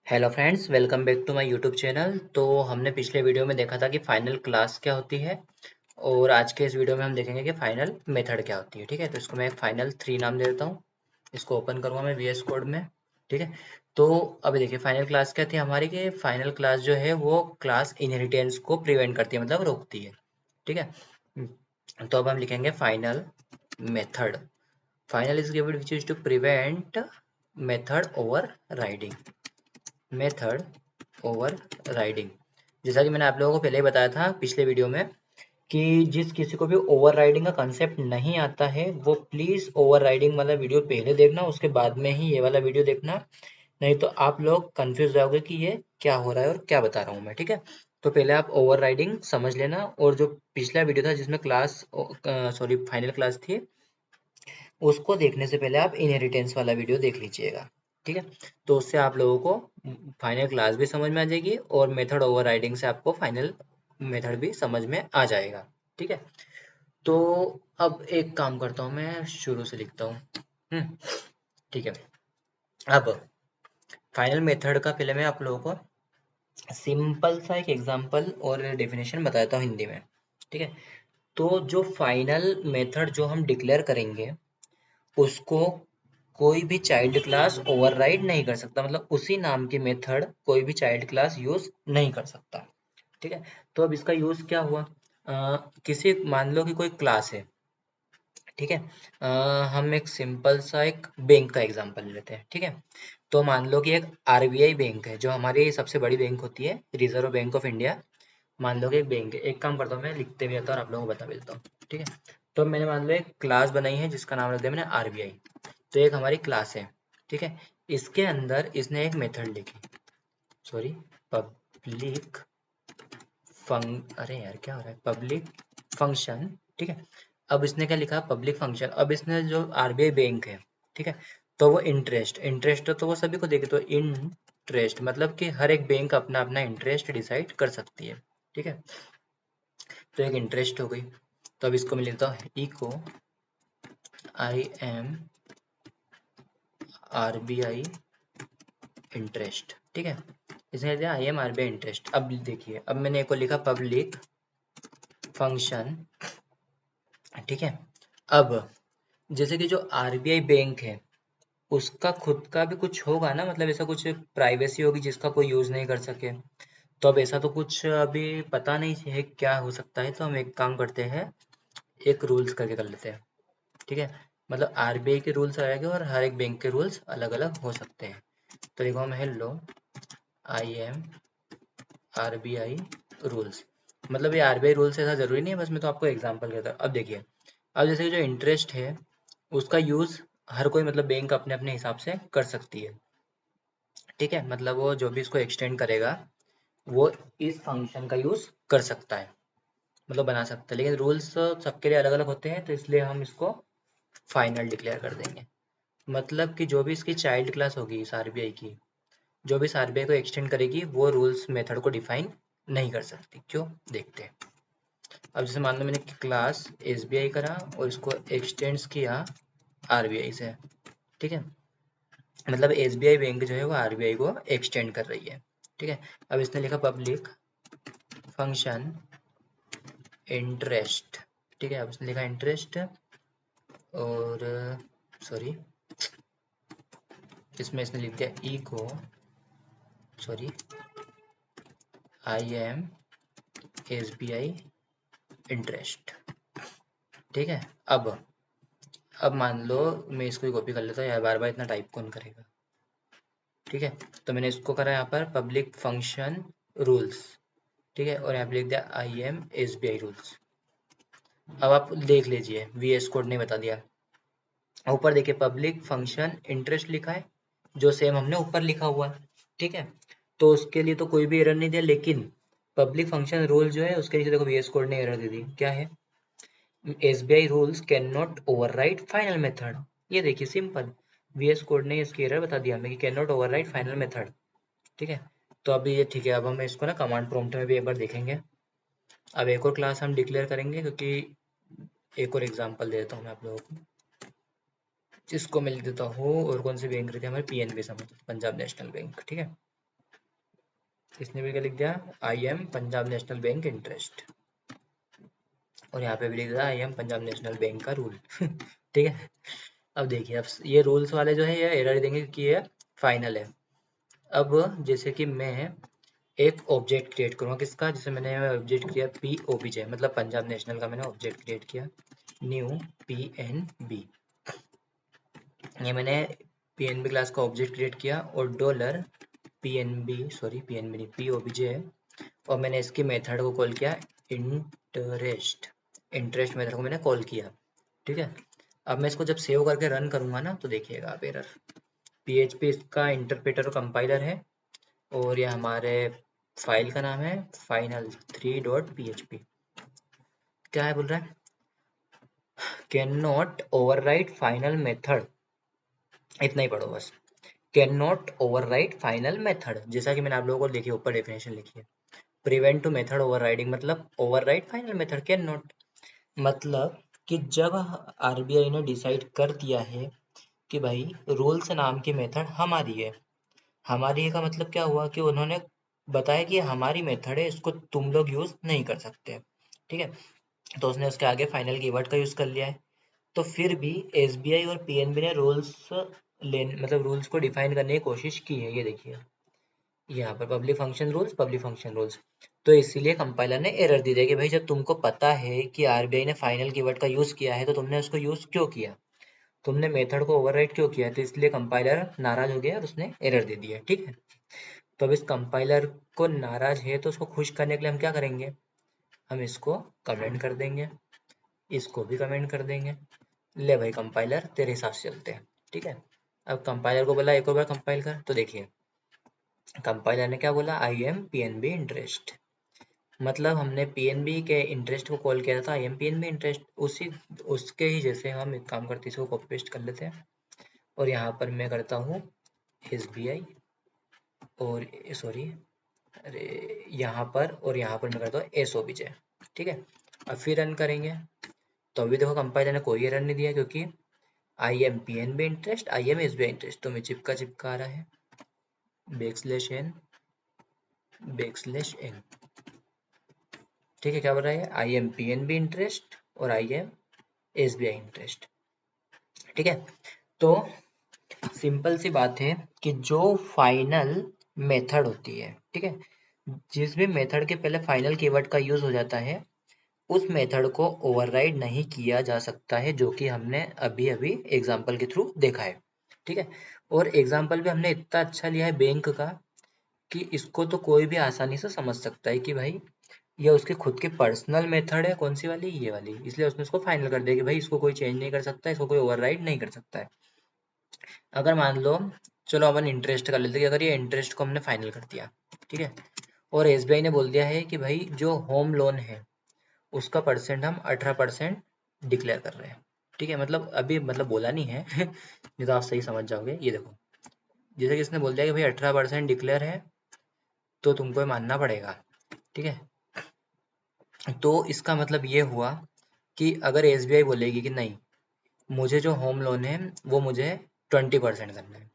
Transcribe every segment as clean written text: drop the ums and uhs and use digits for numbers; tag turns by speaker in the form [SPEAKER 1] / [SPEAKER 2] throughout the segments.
[SPEAKER 1] Hello friends, welcome back to my YouTube channel. तो हमने पिछले वीडियो में देखा था कि फाइनल क्लास क्या होती है, और आज के इस वीडियो में हम देखेंगे कि फाइनल मेथड क्या होती है। ठीक है, तो इसको मैं एक फाइनल 3 नाम दे देता हूँ। इसको ओपन करूँगा मैं VS कोड में। ठीक है, तो अभी देखिए फाइनल क्लास क्या थी हमारी, कि फाइनल क्लास जो है वो क्लास इनहेरिटेंस को प्रिवेंट करती है, मतलब रोकती है। ठीक है, तो अब हम लिखेंगे final method. Final is given which is to prevent method overriding. Method overriding, जैसा कि मैंने आप लोगों को पहले ही बताया था पिछले वीडियो में, कि जिस किसी को भी ओवर राइडिंग का कंसेप्ट नहीं आता है वो प्लीज ओवर राइडिंग वाला वीडियो पहले देखना, उसके बाद में ही ये वाला वीडियो देखना। नहीं तो आप लोग कंफ्यूज जाओगे कि ये क्या हो रहा है और क्या बता रहा हूँ मैं। ठीक है, तो पहले आप ओवर राइडिंग समझ लेना, और जो पिछला वीडियो था जिसमें क्लास सॉरी फाइनल क्लास थी, उसको देखने से पहले आप इनहेरिटेंस वाला वीडियो देख लीजिएगा। ठीक है, तो उससे आप लोगों को फाइनल क्लास भी समझ में आ जाएगी, और मेथड ओवरराइडिंग से आपको फाइनल मेथड भी समझ में आ जाएगा। ठीक है, तो अब एक काम करता हूँ, मैं शुरू से लिखता हूँ। ठीक है, अब फाइनल मेथड का पहले मैं आप लोगों को सिंपल सा एक एग्जांपल और डेफिनेशन बता देता हूँ हिंदी में। ठीक है, तो जो फाइनल मेथड जो हम डिक्लेयर करेंगे, उसको कोई भी चाइल्ड क्लास ओवरराइड नहीं कर सकता, मतलब उसी नाम की मेथड कोई भी चाइल्ड क्लास यूज नहीं कर सकता। ठीक है, तो अब इसका यूज क्या हुआ, किसी मान लो कि कोई क्लास है। ठीक है, हम एक सिंपल सा एक बैंक का एग्जांपल लेते हैं। ठीक है, तो मान लो कि एक RBI बैंक है, जो हमारी सबसे बड़ी बैंक होती है, रिजर्व बैंक ऑफ इंडिया। मान लो कि एक बैंक है। एक काम करता हूँ, मैं लिखते भी आता हूँ और आप लोगों को बता भी देता हूँ। ठीक है, तो मैंने मान लो एक क्लास बनाई है जिसका नाम रख दिया मैंने RBI। तो एक हमारी क्लास है। ठीक है, इसके अंदर इसने एक मेथड लिखी, सॉरी पब्लिक अरे यार क्या हो रहा है, पब्लिक फंक्शन। ठीक है, अब इसने क्या लिखा, पब्लिक फंक्शन। अब इसने जो RBI बैंक है, ठीक है, तो वो इंटरेस्ट इंटरेस्ट तो वो सभी को देगी, तो इंटरेस्ट मतलब कि हर एक बैंक अपना अपना इंटरेस्ट डिसाइड कर सकती है। ठीक है, तो एक इंटरेस्ट हो गई। तो अब इसको मैं लिखता हूँ इको IM RBI इंटरेस्ट। ठीक है, इसने दिया IM RBI इंटरेस्ट। अब देखिए, अब मैंने एक को लिखा पब्लिक फंक्शन। ठीक है, अब जैसे कि जो RBI बैंक है, उसका खुद का भी कुछ होगा ना, मतलब ऐसा कुछ प्राइवेसी होगी जिसका कोई यूज नहीं कर सके। तो अब ऐसा तो कुछ अभी पता नहीं है क्या हो सकता है, तो हम एक काम करते हैं, एक रूल्स करके कर लेते हैं। ठीक है, मतलब RBI के रूल्स अलग है और हर एक बैंक के रूल्स अलग अलग हो सकते हैं। तो देखो हम हेलो IM RBI रूल्स, मतलब ये RBI रूल्स ऐसा जरूरी नहीं है, बस मैं तो आपको एग्जांपल देता हूँ। अब देखिए, अब जैसे कि जो इंटरेस्ट है उसका यूज हर कोई, मतलब बैंक अपने अपने हिसाब से कर सकती है। ठीक है, मतलब वो जो भी इसको एक्सटेंड करेगा वो इस फंक्शन का यूज कर सकता है, मतलब बना सकता है, लेकिन रूल्स सबके लिए अलग अलग होते हैं, तो इसलिए हम इसको फाइनल डिक्लेयर कर देंगे। मतलब कि जो भी इसकी चाइल्ड क्लास होगी इस RBI की, जो भी इस RBI को एक्सटेंड करेगी, वो रूल्स मेथड को डिफाइन नहीं कर सकती। क्यों, देखते हैं। अब जैसे मान लो मैंने क्लास SBI करा और इसको एक्सटेंड्स किया RBI से। ठीक है, मतलब SBI बैंक जो है वो RBI को एक्सटेंड कर रही है। ठीक है, अब इसने लिखा पब्लिक फंक्शन इंटरेस्ट। ठीक है, अब इसने लिखा इंटरेस्ट, और सॉरी इसमें इसने लिख दिया echo sorry IM SBI interest. ठीक है, अब मान लो मैं इसको ही कॉपी कर लेता हूँ यार, बार बार इतना टाइप कौन करेगा। ठीक है, तो मैंने इसको करा यहाँ पर पब्लिक फंक्शन रूल्स। ठीक है, और यहाँ पे लिख दिया IM SBI रूल्स। अब आप देख लीजिए, VS कोड ने बता दिया। ऊपर देखिए पब्लिक फंक्शन इंटरेस्ट लिखा है, जो सेम हमने ऊपर लिखा हुआ है। ठीक है, तो उसके लिए तो कोई भी एरर नहीं दिया, लेकिन पब्लिक फंक्शन रूल जो है उसके नीचे देखो VS कोड ने एरर दे दी। क्या है, SBI rules can not override final method. ये देखिए सिंपल, VS कोड ने इसकी एरर बता दिया हमें कि can not override final method. ठीक है, तो अभी ये ठीक है, अब हम इसको ना कमांड प्रॉम्प्ट में भी एक बार देखेंगे। अब एक और क्लास हम डिक्लेयर करेंगे, क्योंकि एक और एग्जांपल देता हूँ मैं आप लोगों को, जिसको मैं लिख देता हूँ, और कौन सी बैंक रहती है हमारी, PNB समझ, पंजाब नेशनल बैंक। ठीक है, इसने भी क्या लिख दिया, I am Punjab national bank interest, और यहाँ पे भी लिख दिया I am Punjab national bank का रूल। ठीक है। अब देखिए, अब ये रूल्स वाले जो है ये एरर देंगे क्योंकि ये फाइनल है। अब जैसे कि मैं एक ऑब्जेक्ट क्रिएट करूँगा किसका, जैसे मैंने ऑब्जेक्ट किया पी ओ बी जे, मतलब पंजाब नेशनल का मैंने ऑब्जेक्ट क्रिएट किया, न्यू पी एन बी, ये मैंने पी एन बी क्लास का ऑब्जेक्ट क्रिएट किया, और dollar P N B, sorry P N B नहीं, पी ओ बी जे है, और मैंने इसकी मेथड को कॉल किया इंटरेस्ट, इंटरेस्ट मेथड को मैंने कॉल किया। ठीक है। अब मैं इसको जब सेव करके रन करूंगा ना तो देखिएगा आप एरर, PHP इसका इंटरप्रेटर और कंपाइलर है, और ये हमारे फाइल का नाम है final3.php। क्या है बोल रहा है, can not overwrite final method, इतना ही पढ़ो बस, can not overwrite final method, जैसा कि मैंने आप लोगों को लिखी ऊपर डेफिनेशन लिखी है। प्रिवेंट टू मेथड ओवरराइडिंग मतलब overwrite final method, can not मतलब कि जब आरबीआई ने डिसाइड कर दिया है कि भाई रूल्स नाम की मेथड हमारी है, हमारी है का मतलब क्या हुआ कि उन्होंने बताया कि हमारी मेथड है, इसको तुम लोग यूज नहीं कर सकते। ठीक है। तो उसने उसके आगे फाइनल कीवर्ड का यूज कर लिया है। तो फिर भी एसबीआई और पीएनबी ने रूल्स मतलब रूल्स को डिफाइन करने की कोशिश की है, ये देखिए यहाँ पर पब्लिक फंक्शन रूल्स। तो इसीलिए कंपाइलर ने एरर दी है कि भाई जब तुमको पता है कि आरबीआई ने फाइनल कीवर्ड का यूज किया है तो तुमने उसको यूज क्यों किया, तुमने मेथड को ओवरराइट क्यों किया, तो इसलिए कंपाइलर नाराज हो गया और उसने एरर दे दिया। ठीक है। तो अब इस कंपाइलर को नाराज है तो उसको खुश करने के लिए हम क्या करेंगे, हम इसको कमेंट कर देंगे, इसको भी कमेंट कर देंगे, ले भाई कंपाइलर तेरे हिसाब से चलते हैं। ठीक है। अब कंपाइलर को बोला एक और बार कंपाइल कर, तो देखिए कंपाइलर ने क्या बोला, आई एम पीएनबी इंटरेस्ट, मतलब हमने पीएनबी के इंटरेस्ट को कॉल किया था आई एम पीएनबी इंटरेस्ट, उसी उसके ही जैसे हम एक काम करते हैं, इसको कॉपी पेस्ट कर लेते हैं, और यहाँ पर मैं करता हूँ एसबीआई, और सॉरी अरे यहाँ पर, और यहाँ पर मैं करता हूँ एसओबीजे। ठीक है। अब फिर रन करेंगे तो अभी देखो कंपाइलर ने कोई एरर नहीं दिया क्योंकि I am PNB interest, I am SBI interest, तो मैं चिपका चिपका आ रहा है, बैकस्लैश एन। ठीक है। क्या बोल रहा है, आई एम पीएनबी इंटरेस्ट और आई एम एसबीआई इंटरेस्ट। ठीक है। तो सिंपल सी बात है कि जो फाइनल मेथड होती है, ठीक है, जिस भी मेथड के पहले फाइनल कीवर्ड का यूज हो जाता है उस मेथड को ओवरराइड नहीं किया जा सकता है, जो कि हमने अभी अभी एग्जाम्पल के थ्रू देखा है। ठीक है। और एग्जाम्पल भी हमने इतना अच्छा लिया है बैंक का कि इसको तो कोई भी आसानी से समझ सकता है कि भाई ये उसके खुद की पर्सनल मेथड है, कौन सी वाली, ये वाली, इसलिए उसने इसको फाइनल कर दिया कि भाई इसको कोई चेंज नहीं कर सकता, इसको कोई ओवरराइड नहीं कर सकता है। अगर मान लो, चलो अपन इंटरेस्ट कर लेते हैं, अगर ये इंटरेस्ट को हमने फाइनल कर दिया, ठीक है, और एसबीआई ने बोल दिया है कि भाई जो होम लोन है उसका परसेंट हम 18% डिक्लेयर कर रहे हैं। ठीक है, मतलब अभी मतलब बोला नहीं है नहीं तो आप सही समझ जाओगे। ये देखो, जैसे कि इसने बोल दिया कि भाई 18% डिक्लेयर है तो तुमको ये मानना पड़ेगा। ठीक है। तो इसका मतलब ये हुआ कि अगर एसबीआई बोलेगी कि नहीं, मुझे जो होम लोन है वो मुझे 20% करना है,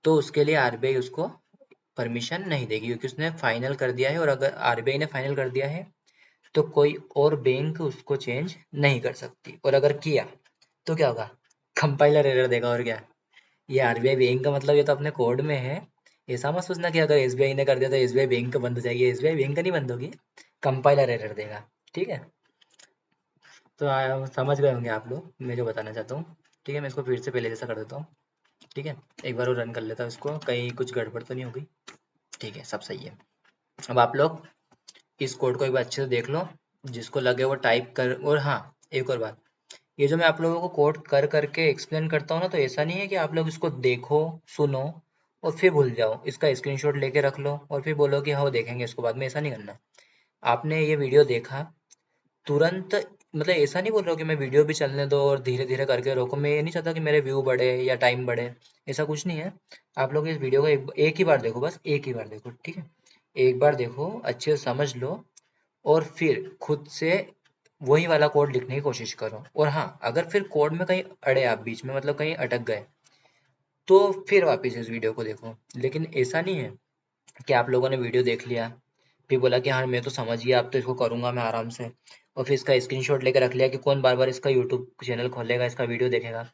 [SPEAKER 1] तो उसके लिए आरबीआई उसको परमिशन नहीं देगी क्योंकि उसने फाइनल कर दिया है, और अगर आरबीआई ने फाइनल कर दिया है तो कोई और बैंक उसको चेंज नहीं कर सकती, और अगर किया तो क्या होगा, कंपाइलर एरर देगा। और क्या, ये आरबीआई बैंक का मतलब ये तो अपने कोड में है, ऐसा मत सोचना कि अगर एसबीआई ने कर दिया तो एसबीआई बैंक बंद हो जाएगी, एसबीआई बैंक नहीं बंद होगी, कंपाइलर एरर देगा। ठीक है। तो समझ गए होंगे आप लोग मैं जो बताना चाहता हूँ। ठीक है, मैं इसको फिर से पहले जैसा कर देता हूँ। ठीक है, एक बार और रन कर लेता हूँ इसको, कहीं कुछ गड़बड़ तो नहीं होगी। ठीक है, सब सही है। अब आप लोग इस कोड को एक बार अच्छे से देख लो, जिसको लगे वो टाइप कर। और हाँ, एक और बात, ये जो मैं आप लोगों को कोड कर करके एक्सप्लेन करता हूँ ना, तो ऐसा नहीं है कि आप लोग इसको देखो सुनो और फिर भूल जाओ, इसका स्क्रीनशॉट लेके रख लो और फिर बोलो कि हाँ वो देखेंगे इसको बाद में, ऐसा नहीं करना। आपने ये वीडियो देखा तुरंत, मतलब ऐसा नहीं बोल रहा हूँ कि मैं वीडियो भी चलने दो और धीरे धीरे करके रोको, मैं ये नहीं चाहता कि मेरे व्यू बढ़े या टाइम बढ़े, ऐसा कुछ नहीं है। आप लोग इस वीडियो को एक ही बार देखो, बस एक ही बार देखो। ठीक है, एक बार देखो, अच्छे से समझ लो, और फिर खुद से वही वाला कोड लिखने की कोशिश करो। और हाँ, अगर फिर कोड में कहीं अड़े आप बीच में, मतलब कहीं अटक गए, तो फिर वापस इस वीडियो को देखो, लेकिन ऐसा नहीं है कि आप लोगों ने वीडियो देख लिया, फिर बोला कि हाँ मैं तो समझ गया, अब तो इसको करूँगा मैं आराम से, और फिर इसका स्क्रीनशॉट लेकर रख लिया कि कौन बार बार इसका यूट्यूब चैनल खोलेगा, इसका वीडियो देखेगा।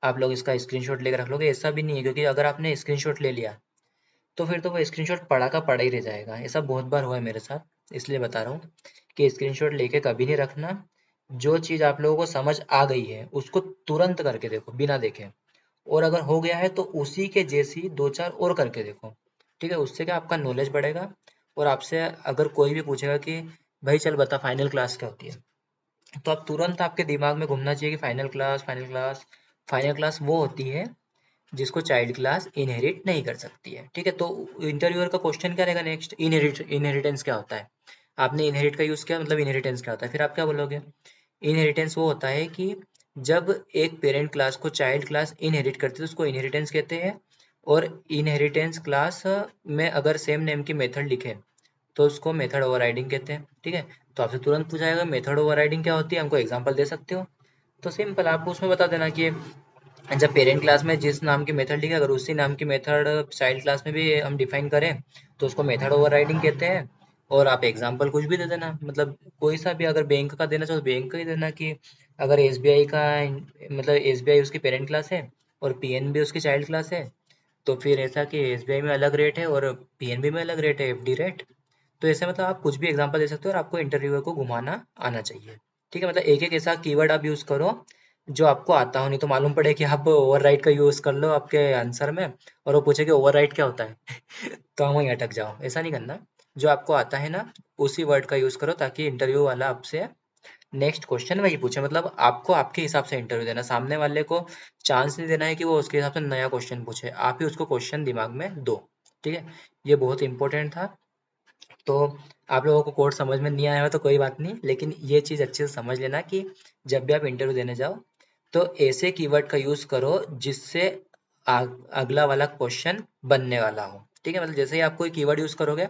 [SPEAKER 1] आप लोग इसका स्क्रीनशॉट लेकर रख लोगे, ऐसा भी नहीं है, क्योंकि अगर आपने स्क्रीनशॉट ले लिया तो फिर तो वो स्क्रीनशॉट पड़ा का पड़ा ही रह जाएगा। ऐसा बहुत बार हुआ है मेरे साथ, इसलिए बता रहा हूँ कि स्क्रीनशॉट लेके कभी नहीं रखना। जो चीज़ आप लोगों को समझ आ गई है उसको तुरंत करके देखो बिना देखे, और अगर हो गया है तो उसी के जैसी दो चार और करके देखो। ठीक है, उससे क्या आपका नॉलेज बढ़ेगा। और आपसे अगर कोई भी पूछेगा कि भाई चल बता फाइनल क्लास क्या होती है, तो आप तुरंत आपके दिमाग में घूमना चाहिए कि final class, final class. Final class वो होती है जिसको चाइल्ड क्लास इनहेरिट नहीं कर सकती है। ठीक है, तो इंटरव्यूअर का क्वेश्चन क्या रहेगा नेक्स्ट, इनहेरिटेंस क्या होता है। आपने इनहेरिट का यूज किया, मतलब इनहेरिटेंस क्या होता है, फिर आप क्या बोलोगे। इनहेरिटेंस वो होता है कि जब एक पेरेंट क्लास को चाइल्ड क्लास इनहेरिट करती है तो उसको इनहेरिटेंस कहते हैं। और इनहेरिटेंस क्लास में अगर सेम नेम की मेथड लिखे तो उसको मेथड ओवरराइडिंग कहते हैं। ठीक है, तो आपसे तुरंत पूछा जाएगा मेथड ओवरराइडिंग क्या होती है, हमको एग्जांपल दे सकते हो। तो सिंपल, आपको उसमें बता देना कि जब पेरेंट क्लास में जिस नाम की मेथड लिखे अगर उसी नाम की मेथड चाइल्ड क्लास में भी हम डिफाइन करें तो उसको मेथड ओवरराइडिंग कहते हैं। और आप एग्जांपल कुछ भी दे देना, मतलब कोई सा भी, अगर बैंक का देना चाहो तो बैंक का ही देना कि अगर एसबीआई का, मतलब एसबीआई उसकी पेरेंट क्लास है और पीएनबी उसकी चाइल्ड क्लास है, तो फिर ऐसा कि एसबीआई में अलग रेट है और पीएनबी में अलग रेट है, एफडी रेट। तो ऐसे मतलब आप कुछ भी एग्जांपल दे सकते हो और आपको इंटरव्यूअर को घुमाना आना चाहिए। ठीक है, मतलब एक एक ऐसा कीवर्ड आप यूज करो जो आपको आता हो, नहीं तो मालूम पड़े कि आप ओवरराइड का यूज कर लो आपके आंसर में और वो पूछे कि ओवरराइड क्या होता है तो हम वहीं अटक जाओ। ऐसा नहीं करना, जो आपको आता है ना उसी वर्ड का यूज करो ताकि इंटरव्यू वाला आपसे नेक्स्ट क्वेश्चन वही पूछे। मतलब आपको आपके हिसाब से इंटरव्यू देना, सामने वाले को चांस नहीं देना है कि वो उसके हिसाब से नया क्वेश्चन पूछे, आप ही उसको क्वेश्चन दिमाग में दो। ठीक है, ये बहुत इंपॉर्टेंट था। तो आप लोगों को कोड समझ में नहीं आया हो तो कोई बात नहीं, लेकिन ये चीज़ अच्छे से समझ लेना कि जब भी आप इंटरव्यू देने जाओ तो ऐसे कीवर्ड का यूज़ करो जिससे अगला वाला क्वेश्चन बनने वाला हो। ठीक है, मतलब जैसे ही आप कोई कीवर्ड यूज़ करोगे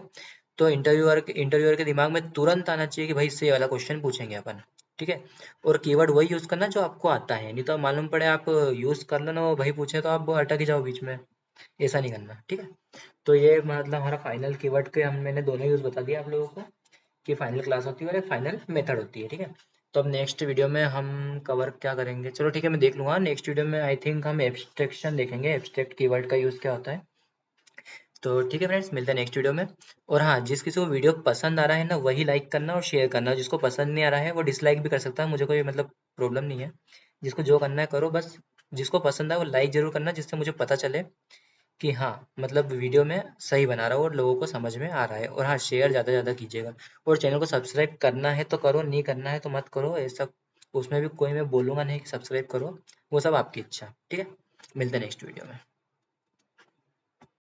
[SPEAKER 1] तो इंटरव्यूअर के दिमाग में तुरंत आना चाहिए कि भाई इससे ये वाला क्वेश्चन पूछेंगे अपन। ठीक है, और कीवर्ड वही यूज़ करना जो आपको आता है, नहीं तो मालूम पड़े आप यूज़ कर लेना वो भाई पूछे तो आप अटक ही जाओ बीच में। ऐसा नहीं करना। ठीक है, तो ये मतलब हमारा फाइनल कीवर्ड के हम मैंने दोनों यूज बता दिया आप लोगों को कि फाइनल क्लास होती है और एक फाइनल मेथड होती है। ठीक है, तो अब नेक्स्ट वीडियो में हम कवर क्या करेंगे, चलो ठीक है मैं देख लूंगा। नेक्स्ट वीडियो में आई थिंक हम एब्स्ट्रैक्शन देखेंगे, एब्स्ट्रैक्ट कीवर्ड का यूज क्या होता है। तो ठीक है फ्रेंड्स, मिलते हैं नेक्स्ट वीडियो में। और हाँ, जिस किसी को वीडियो पसंद आ रहा है ना वही लाइक करना और शेयर करना, जिसको पसंद नहीं आ रहा है वो डिसलाइक भी कर सकता है, मुझे कोई मतलब प्रॉब्लम नहीं है। जिसको जो करना है करो, बस जिसको पसंद है वो लाइक जरूर करना जिससे मुझे पता चले कि हाँ मतलब वीडियो में सही बना रहा हूँ और लोगों को समझ में आ रहा है। और हाँ, शेयर ज़्यादा से ज़्यादा कीजिएगा। और चैनल को सब्सक्राइब करना है तो करो, नहीं करना है तो मत करो, ऐसा उसमें भी कोई मैं बोलूँगा नहीं कि सब्सक्राइब करो, वो सब आपकी इच्छा। ठीक है, मिलते हैं नेक्स्ट वीडियो में।